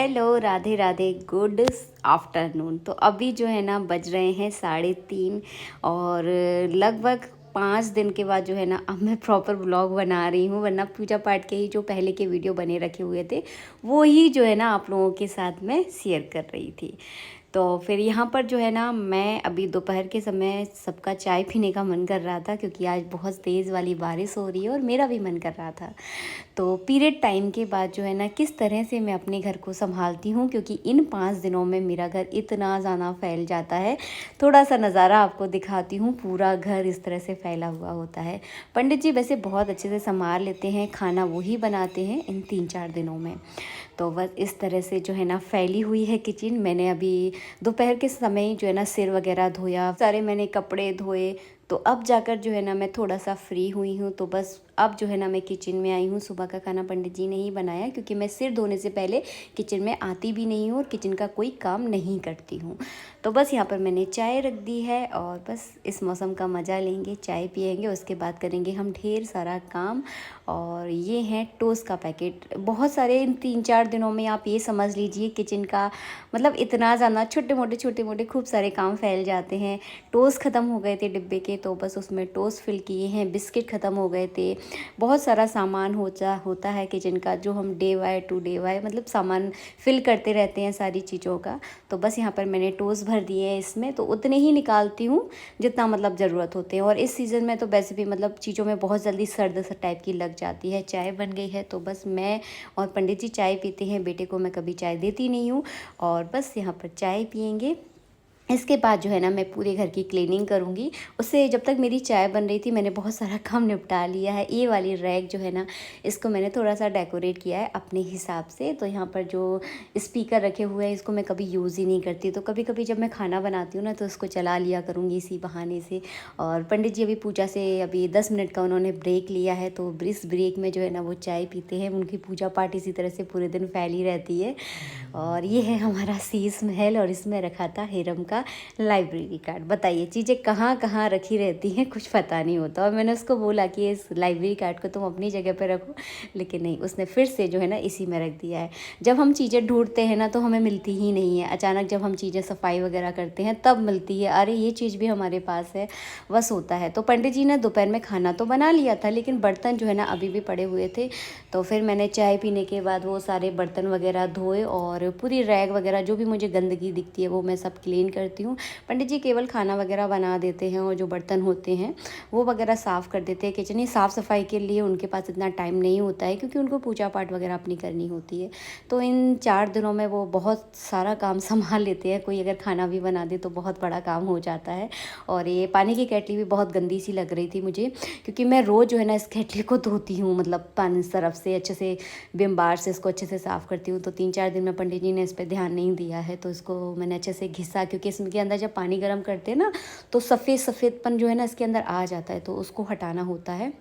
Hello, Radhe Radhe, good afternoon. तो अभी जो है ना बज रहे हैं 3:30 और लगभग 5 दिन के बाद जो है ना अब मैं प्रॉपर व्लॉग बना रही हूँ, वरना पूजा पाठ के ही जो पहले के वीडियो बने रखे हुए थे वो ही जो है ना आप लोगों के साथ में शेयर कर रही थी। तो फिर यहाँ पर जो है ना मैं अभी दोपहर के समय सबका चाय पीने का मन कर रहा था, क्योंकि आज बहुत तेज़ वाली बारिश हो रही है और मेरा भी मन कर रहा था। तो पीरियड टाइम के बाद जो है ना किस तरह से मैं अपने घर को संभालती हूँ, क्योंकि इन 5 दिनों में मेरा घर इतना ज़्यादा फैल जाता है। थोड़ा सा नज़ारा आपको दिखाती हूँ, पूरा घर इस तरह से फैला हुआ होता है। पंडित जी वैसे बहुत अच्छे से संभाल लेते हैं, खाना वही बनाते हैं इन 3-4 दिनों में। तो बस इस तरह से जो है ना फैली हुई है किचन। मैंने अभी दोपहर के समय जो है ना सिर वगैरह धोया, सारे मैंने कपड़े धोए। तो अब जाकर जो है ना मैं थोड़ा सा फ्री हुई हूँ। तो बस अब जो है ना मैं किचन में आई हूँ। सुबह का खाना पंडित जी ने ही बनाया, क्योंकि मैं सिर धोने से पहले किचन में आती भी नहीं हूँ और किचन का कोई काम नहीं करती हूँ। तो बस यहाँ पर मैंने चाय रख दी है और बस इस मौसम का मज़ा लेंगे, चाय पियेंगे, उसके बाद करेंगे हम ढेर सारा काम। और ये है टोस्ट का पैकेट, बहुत सारे इन 3-4 दिनों में आप ये समझ लीजिए किचन का मतलब इतना ज़्यादा छोटे मोटे खूब सारे काम फैल जाते हैं। टोस्ट ख़त्म हो गए थे डिब्बे के, तो बस उसमें टोस्ट फिल किए हैं। बिस्किट ख़त्म हो गए थे। बहुत सारा सामान होता है किचन का, जो हम day by to day by मतलब सामान फिल करते रहते हैं सारी चीज़ों का। तो बस यहाँ पर मैंने टोस्ट भर दिए हैं इसमें, तो उतने ही निकालती हूँ जितना मतलब ज़रूरत होते हैं। और इस सीज़न में तो वैसे भी मतलब चीज़ों में बहुत जल्दी सर्द सा टाइप की लग जाती है। चाय बन गई है, तो बस मैं और पंडित जी चाय पीते हैं। बेटे को मैं कभी चाय देती नहीं हूँ और बस यहाँ पर चाय पियेंगे। इसके बाद जो है ना मैं पूरे घर की क्लीनिंग करूँगी। उससे जब तक मेरी चाय बन रही थी मैंने बहुत सारा काम निपटा लिया है। ये वाली रैक जो है ना इसको मैंने थोड़ा सा डेकोरेट किया है अपने हिसाब से। तो यहाँ पर जो स्पीकर रखे हुए हैं इसको मैं कभी यूज़ ही नहीं करती, तो कभी कभी जब मैं खाना बनाती हूँ ना तो उसको चला लिया करूँगी इसी बहाने से। और पंडित जी अभी पूजा से अभी 10 मिनट का उन्होंने ब्रेक लिया है, तो इस ब्रेक में जो है ना वो चाय पीते हैं। उनकी पूजा पाठ इसी तरह से पूरे दिन फैली रहती है। और ये है हमारा शीश महल, और इसमें रखा था हिरम का लाइब्रेरी कार्ड। बताइए चीज़ें कहाँ कहाँ रखी रहती हैं, कुछ पता नहीं होता। और मैंने उसको बोला कि इस लाइब्रेरी कार्ड को तुम अपनी जगह पर रखो, लेकिन नहीं, उसने फिर से जो है ना इसी में रख दिया है। जब हम चीज़ें ढूंढते हैं ना तो हमें मिलती ही नहीं है, अचानक जब हम चीज़ें सफाई वगैरह करते हैं तब मिलती है, अरे ये चीज़ भी हमारे पास है, बस होता है। तो पंडित जी ने दोपहर में खाना तो बना लिया था, लेकिन बर्तन जो है ना अभी भी पड़े हुए थे। तो फिर मैंने चाय पीने के बाद वो सारे बर्तन वगैरह धोए और पूरी रैक वगैरह जो भी मुझे गंदगी दिखती है वो मैं सब क्लीन करती हूँ। पंडित जी केवल खाना वगैरह बना देते हैं और जो बर्तन होते हैं वो वगैरह साफ़ कर देते हैं। किचन ही साफ़ सफाई के लिए उनके पास इतना टाइम नहीं होता है, क्योंकि उनको पूजा पाठ वगैरह अपनी करनी होती है। तो इन 4 दिनों में वो बहुत सारा काम संभाल लेते हैं। कोई अगर खाना भी बना दे तो बहुत बड़ा काम हो जाता है। और ये पानी की केटली भी बहुत गंदी सी लग रही थी मुझे, क्योंकि मैं रोज़ जो है ना इस केटली को धोती हूँ, मतलब पानी सरफ से अच्छे से विम बार से इसको अच्छे से साफ़ करती हूँ। तो 3-4 दिन में पंडित जी ने इस पर ध्यान नहीं दिया है, तो इसको मैंने अच्छे से घिसा, क्योंकि इसके अंदर जब पानी गर्म करते हैं ना तो सफ़ेद सफ़ेदपन जो है ना इसके अंदर आ जाता है, तो उसको हटाना होता है।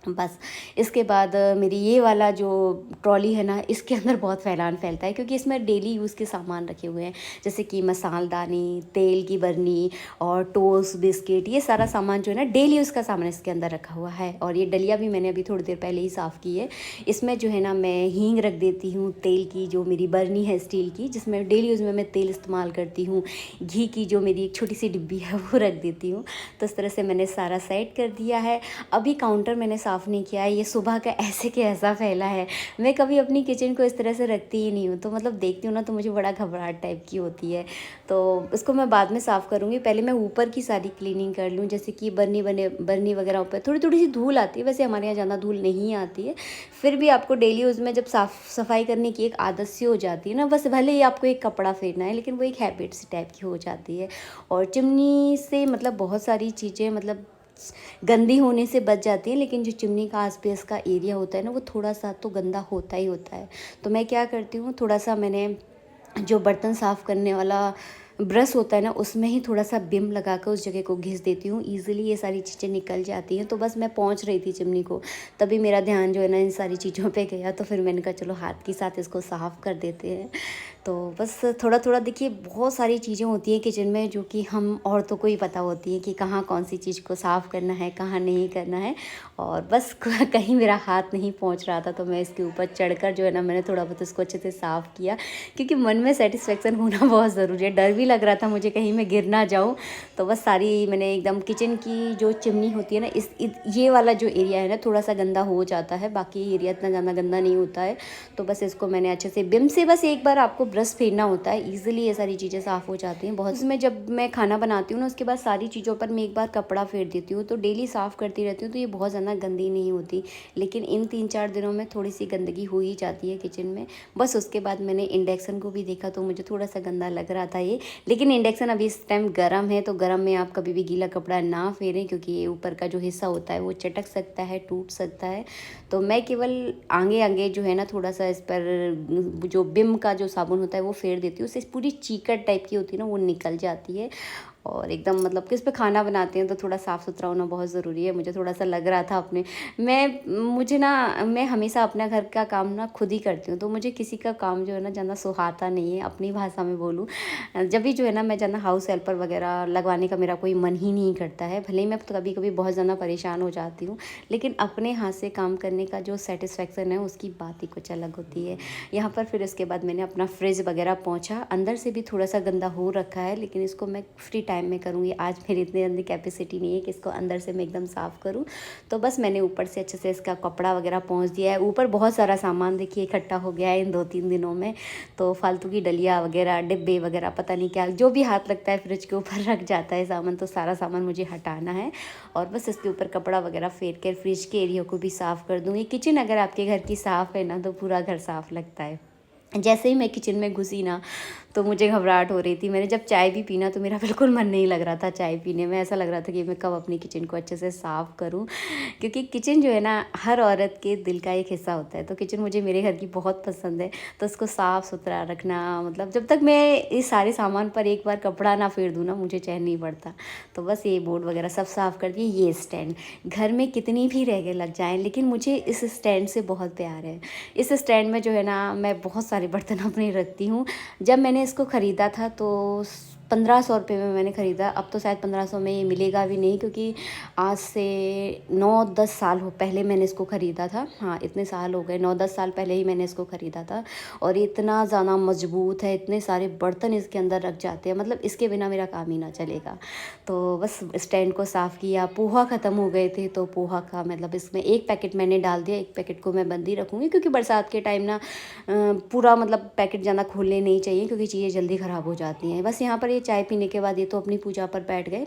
बस इसके बाद मेरी ये वाला जो ट्रॉली है ना इसके अंदर बहुत फैलान फैलता है, क्योंकि इसमें डेली यूज़ के सामान रखे हुए हैं, जैसे कि मसालदानी, तेल की बरनी और टोस्ट, बिस्किट, ये सारा सामान जो है ना डेली यूज़ का सामान इसके अंदर रखा हुआ है। और ये डलिया भी मैंने अभी थोड़ी देर पहले ही साफ़ की है। इसमें जो है ना मैं हींग रख देती हूँ, तेल की जो मेरी बरनी है स्टील की, जिसमें डेली यूज़ में मैं तेल इस्तेमाल करती हूँ, घी की जो मेरी एक छोटी सी डिब्बी है वो रख देती हूँ। तो इस तरह से मैंने सारा सेट कर दिया है। अभी काउंटर मैंने साफ़ नहीं किया है, ये सुबह का ऐसे के ऐसा फैला है। मैं कभी अपनी किचन को इस तरह से रखती ही नहीं हूँ, तो मतलब देखती हूँ ना तो मुझे बड़ा घबराहट टाइप की होती है। तो इसको मैं बाद में साफ़ करूँगी, पहले मैं ऊपर की सारी क्लीनिंग कर लूँ, जैसे कि बर्नी वगैरह ऊपर थोड़ी थोड़ी सी धूल आती है। वैसे हमारे यहाँ ज़्यादा धूल नहीं आती है, फिर भी आपको डेली उसमें जब साफ़ सफाई करने की एक आदत सी हो जाती है ना, बस भले ही आपको एक कपड़ा फेरना है लेकिन वो एक हैबिट सी टाइप की हो जाती है। और चिमनी से मतलब बहुत सारी चीज़ें मतलब गंदी होने से बच जाती हैं, लेकिन जो चिमनी का आसपास का एरिया होता है ना वो थोड़ा सा तो गंदा होता ही होता है। तो मैं क्या करती हूँ, थोड़ा सा मैंने जो बर्तन साफ़ करने वाला ब्रश होता है ना उसमें ही थोड़ा सा बिम लगा कर उस जगह को घिस देती हूँ, ईज़िली ये सारी चीज़ें निकल जाती हैं। तो बस मैं पहुँच रही थी चिमनी को, तभी मेरा ध्यान जो है ना इन सारी चीज़ों पे गया, तो फिर मैंने कहा चलो हाथ के साथ इसको साफ़ कर देते हैं। तो बस थोड़ा थोड़ा देखिए बहुत सारी चीज़ें होती हैं किचन में जो कि हम औरतों को ही पता होती है कि कहाँ कौन सी चीज़ को साफ़ करना है, कहाँ नहीं करना है। और बस कहीं मेरा हाथ नहीं पहुंच रहा था तो मैं इसके ऊपर चढ़कर जो है ना मैंने थोड़ा बहुत इसको अच्छे से साफ़ किया, क्योंकि मन में सेटिस्फेक्शन होना बहुत ज़रूरी है। डर भी लग रहा था मुझे कहीं मैं गिर ना जाऊँ। तो बस सारी मैंने एकदम किचन की जो चिमनी होती है ना, ये वाला जो एरिया है ना थोड़ा सा गंदा हो जाता है, बाकी एरिया इतना ज़्यादा गंदा नहीं होता है। तो बस इसको मैंने अच्छे से विम से बस एक बार आपको ब्रश फेरना होता है, ईजिली ये सारी चीज़ें साफ़ हो जाती हैं। बहुत इसमें जब मैं खाना बनाती हूँ ना उसके बाद सारी चीज़ों पर मैं एक बार कपड़ा फेर देती हूँ, तो डेली साफ़ करती रहती हूँ तो ये बहुत ज़्यादा गंदी नहीं होती। लेकिन इन 3-4 दिनों में थोड़ी सी गंदगी हो ही जाती है किचन में। बस उसके बाद मैंने इंडक्शन को भी देखा तो मुझे थोड़ा सा गंदा लग रहा था ये, लेकिन इंडक्शन अभी इस टाइम गर्म है तो गर्म में आप कभी भी गीला कपड़ा ना फेरें, क्योंकि ये ऊपर का जो हिस्सा होता है वो चटक सकता है, टूट सकता है। तो मैं केवल आगे आगे जो है ना थोड़ा सा इस पर जो विम का जो साबुन होता है वो फेर देती हूँ, उससे पूरी चीकट टाइप की होती है ना वो निकल जाती है। और एकदम मतलब कि उस पे खाना बनाते हैं तो थोड़ा साफ़ सुथरा होना बहुत ज़रूरी है। मुझे थोड़ा सा लग रहा था अपने मैं हमेशा अपना घर का काम ना खुद ही करती हूँ, तो मुझे किसी का काम जो है ना ज़्यादा सुहाता नहीं है। अपनी भाषा में बोलूँ, जब भी जो है ना मैं ज़्यादा हाउस हेल्पर वगैरह लगवाने का मेरा कोई मन ही नहीं करता है। भले ही मैं कभी कभी बहुत ज़्यादा परेशान हो जाती हूँ, लेकिन अपने हाथ से काम करने का जो सेटिस्फेक्शन है उसकी बात ही कुछ अलग होती है। यहाँ पर फिर उसके बाद मैंने अपना फ्रिज वगैरह पोंछा, अंदर से भी थोड़ा सा गंदा हो रखा है, लेकिन इसको मैं फ्री टाइम में करूँगी। आज मेरी इतनी जल्दी कैपेसिटी नहीं है कि इसको अंदर से मैं एकदम साफ़ करूँ। तो बस मैंने ऊपर से अच्छे से इसका कपड़ा वगैरह पोंछ दिया है। ऊपर बहुत सारा सामान देखिए इकट्ठा हो गया है इन 2-3 दिनों में, तो फालतू की डलिया वगैरह, डिब्बे वगैरह, पता नहीं क्या जो भी हाथ लगता है फ्रिज के ऊपर रख जाता है सामान, तो सारा सामान मुझे हटाना है। और बस इसके ऊपर कपड़ा वगैरह फेर कर फ्रिज के एरिया को भी साफ़ कर दूँगी। किचन अगर आपके घर की साफ़ है ना तो पूरा घर साफ़ लगता है। जैसे ही मैं किचन में घुसी ना तो मुझे घबराहट हो रही थी। मैंने जब चाय भी पीना तो मेरा बिल्कुल मन नहीं लग रहा था चाय पीने में। ऐसा लग रहा था कि मैं कब अपनी किचन को अच्छे से साफ़ करूं, क्योंकि किचन जो है ना हर औरत के दिल का एक हिस्सा होता है। तो किचन मुझे मेरे घर की बहुत पसंद है, तो उसको साफ़ सुथरा रखना, मतलब जब तक मैं इस सारे सामान पर एक बार कपड़ा ना फेर दूँ ना मुझे चैन नहीं पड़ता। तो बस ये बोर्ड वगैरह सब साफ़ कर दिए। ये स्टैंड घर में कितनी भी रह लग जाएँ, लेकिन मुझे इस स्टैंड से बहुत प्यार है। इस स्टैंड में जो है ना मैं बहुत सारे बर्तन अपने रखती हूँ। जब मैंने इसको ख़रीदा था तो 1500 रुपये में मैंने ख़रीदा। अब तो शायद 1500 में ये मिलेगा भी नहीं, क्योंकि आज से 9-10 साल पहले मैंने इसको ख़रीदा था। हाँ, इतने साल हो गए, 9-10 साल पहले ही मैंने इसको ख़रीदा था। और इतना ज़्यादा मजबूत है, इतने सारे बर्तन इसके अंदर रख जाते हैं, मतलब इसके बिना मेरा काम ही ना चलेगा। तो बस स्टैंड को साफ़ किया। पोहा ख़त्म हो गए थे तो पोहा का मतलब इसमें एक पैकेट मैंने डाल दिया, एक पैकेट को मैं बंद ही रखूँगी, क्योंकि बरसात के टाइम ना पूरा मतलब पैकेट ज़्यादा खोलने नहीं चाहिए, क्योंकि चीज़ें जल्दी ख़राब हो जाती हैं। बस यहाँ पर ये चाय पीने के बाद ये तो अपनी पूजा पर बैठ गए।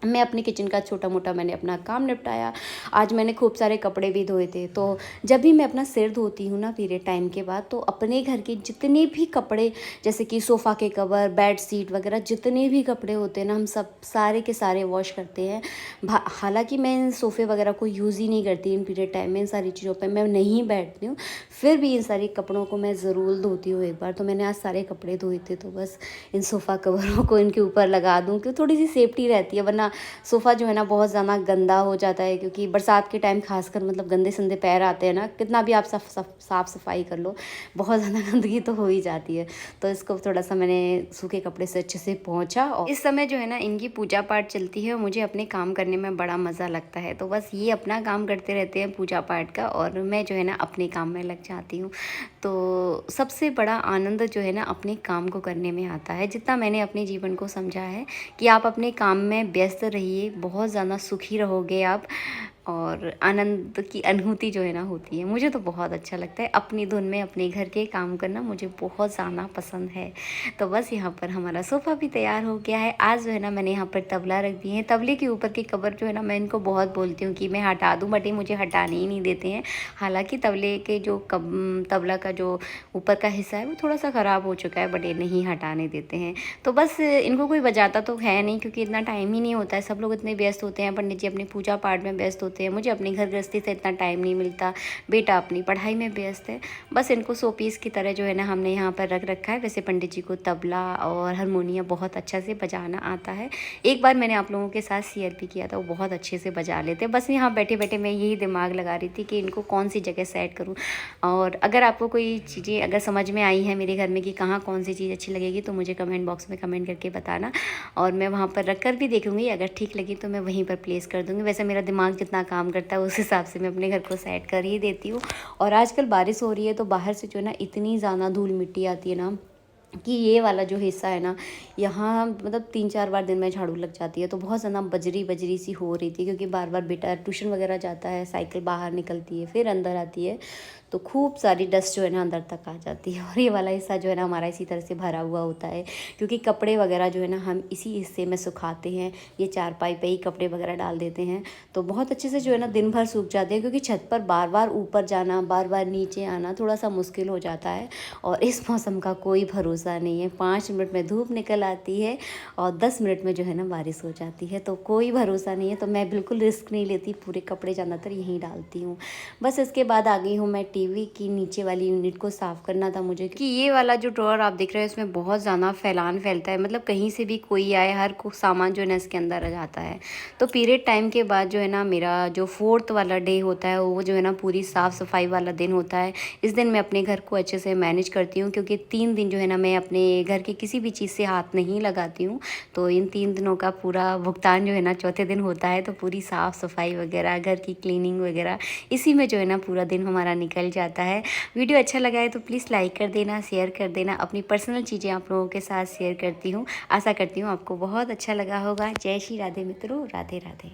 मैं अपनी किचन का छोटा मोटा मैंने अपना काम निपटाया। आज मैंने खूब सारे कपड़े भी धोए थे। तो जब भी मैं अपना सिर धोती हूँ ना पीरियड टाइम के बाद, तो अपने घर के जितने भी कपड़े, जैसे कि सोफ़ा के कवर, बेड शीट वगैरह, जितने भी कपड़े होते हैं ना हम सब सारे के सारे वॉश करते हैं। हालांकि मैं इन सोफ़े वगैरह को यूज़ ही नहीं करती इन पीरियड टाइम में, इन सारी चीज़ों पर मैं नहीं बैठती हूँ, फिर भी इन सारे कपड़ों को मैं ज़रूर धोती हूँ एक बार। तो मैंने आज सारे कपड़े धोए थे, तो बस इन सोफ़ा कवरों को इनके ऊपर लगा दूँ, क्योंकि थोड़ी सी सेफ्टी रहती है। वरना सोफ़ा जो है ना बहुत ज़्यादा गंदा हो जाता है, क्योंकि बरसात के टाइम खासकर मतलब गंदे संदे पैर आते हैं ना, कितना भी आप साफ़ सफाई कर लो बहुत ज़्यादा गंदगी तो हो ही जाती है। तो इसको थोड़ा सा मैंने सूखे कपड़े से अच्छे से पोंछा। और इस समय जो है ना इनकी पूजा पाठ चलती है और मुझे अपने काम करने में बड़ा मज़ा लगता है। तो बस ये अपना काम करते रहते हैं पूजा पाठ का, और मैं जो है ना अपने काम में लग जाती हूँ। तो सबसे बड़ा आनंद जो है ना अपने काम को करने में आता है। जितना मैंने अपने जीवन को समझा है कि आप अपने काम में व्यस्त रहिए, बहुत ज़्यादा सुखी रहोगे आप, और आनंद की अनुभूति जो है ना होती है। मुझे तो बहुत अच्छा लगता है अपनी धुन में अपने घर के काम करना, मुझे बहुत ज़्यादा पसंद है। तो बस यहाँ पर हमारा सोफ़ा भी तैयार हो गया है। आज जो है ना मैंने यहाँ पर तबला रख दी है। तबले के ऊपर के कवर जो है ना मैं इनको बहुत बोलती हूँ कि मैं हटा दूँ, बट ये मुझे हटाने ही नहीं देते हैं। हालाँकि तबले के जो तबला का जो ऊपर का हिस्सा है वो थोड़ा सा ख़राब हो चुका है, बट ये नहीं हटाने देते हैं। तो बस इनको कोई बजाता तो है नहीं, क्योंकि इतना टाइम ही नहीं होता है, सब लोग इतने व्यस्त होते हैं, पंडित जी अपनी पूजा पाठ में व्यस्त होते हैं। होते हैं। मुझे अपनी घर गृहस्थी से इतना टाइम नहीं मिलता, बेटा अपनी पढ़ाई में व्यस्त है। बस इनको शो पीस की तरह जो है ना हमने यहाँ पर रख रखा है। वैसे पंडित जी को तबला और हारमोनियम बहुत अच्छा से बजाना आता है। एक बार मैंने आप लोगों के साथ शेयर भी किया था, वो बहुत अच्छे से बजा लेते हैं। बस यहाँ बैठे बैठे मैं यही दिमाग लगा रही थी कि इनको कौन सी जगह सेट करूँ। और अगर आपको कोई चीज़ें अगर समझ में आई हैं मेरे घर में कि कहाँ कौन सी चीज़ अच्छी लगेगी, तो मुझे कमेंट बॉक्स में कमेंट करके बताना, और मैं वहाँ पर रख कर भी देखूँगी। अगर ठीक लगी तो मैं वहीं पर प्लेस कर दूँगी। वैसे मेरा दिमाग जितना काम करता है उस हिसाब से मैं अपने घर को सेट कर ही देती हूँ। और आजकल बारिश हो रही है तो बाहर से जो है ना इतनी ज़्यादा धूल मिट्टी आती है ना कि ये वाला जो हिस्सा है ना, यहाँ मतलब 3-4 बार दिन में झाड़ू लग जाती है। तो बहुत ज़्यादा बजरी बजरी सी हो रही थी, क्योंकि बार बार बेटा ट्यूशन वगैरह जाता है, साइकिल बाहर निकलती है फिर अंदर आती है, तो खूब सारी डस्ट जो है ना अंदर तक आ जाती है। और ये वाला हिस्सा जो है ना हमारा इसी तरह से भरा हुआ होता है, क्योंकि कपड़े वगैरह जो है ना हम इसी हिस्से में सुखाते हैं। ये चारपाई पे ही कपड़े वगैरह डाल देते हैं, तो बहुत अच्छे से जो है ना दिन भर सूख जाते हैं। क्योंकि छत पर बार बार ऊपर जाना, बार बार नीचे आना थोड़ा सा मुश्किल हो जाता है। और इस मौसम का कोई भरोसा नहीं है, 5 मिनट में धूप निकल आती है और 10 मिनट में जो है ना बारिश हो जाती है, तो कोई भरोसा नहीं है। तो मैं बिल्कुल रिस्क नहीं लेती, पूरे कपड़े ज़्यादातर यहीं डालती हूँ। बस इसके बाद आ गई हूँ मैं टीवी की नीचे वाली यूनिट को साफ़ करना था मुझे, कि ये वाला जो ड्रॉअर आप देख रहे हैं इसमें बहुत ज़्यादा फैलान फैलता है। मतलब कहीं से भी कोई आए, हर को सामान जो है ना इसके अंदर आ जाता है। तो पीरियड टाइम के बाद जो है ना मेरा जो 4th वाला डे होता है वो जो है ना पूरी साफ़ सफाई वाला दिन होता है। इस दिन मैं अपने घर को अच्छे से मैनेज करती हूँ, क्योंकि 3 दिन जो है ना मैं अपने घर की किसी भी चीज़ से हाथ नहीं लगाती हूँ। तो इन 3 दिनों का पूरा भुगतान जो है ना चौथे दिन होता है। तो पूरी साफ़ सफाई वगैरह, घर की क्लीनिंग वगैरह, इसी में जो है ना पूरा दिन हमारा निकल जाता है। वीडियो अच्छा लगा है तो प्लीज़ लाइक कर देना, शेयर कर देना। अपनी पर्सनल चीज़ें आप लोगों के साथ शेयर करती हूँ। आशा करती हूँ आपको बहुत अच्छा लगा होगा। जय श्री राधे मित्रों, राधे राधे।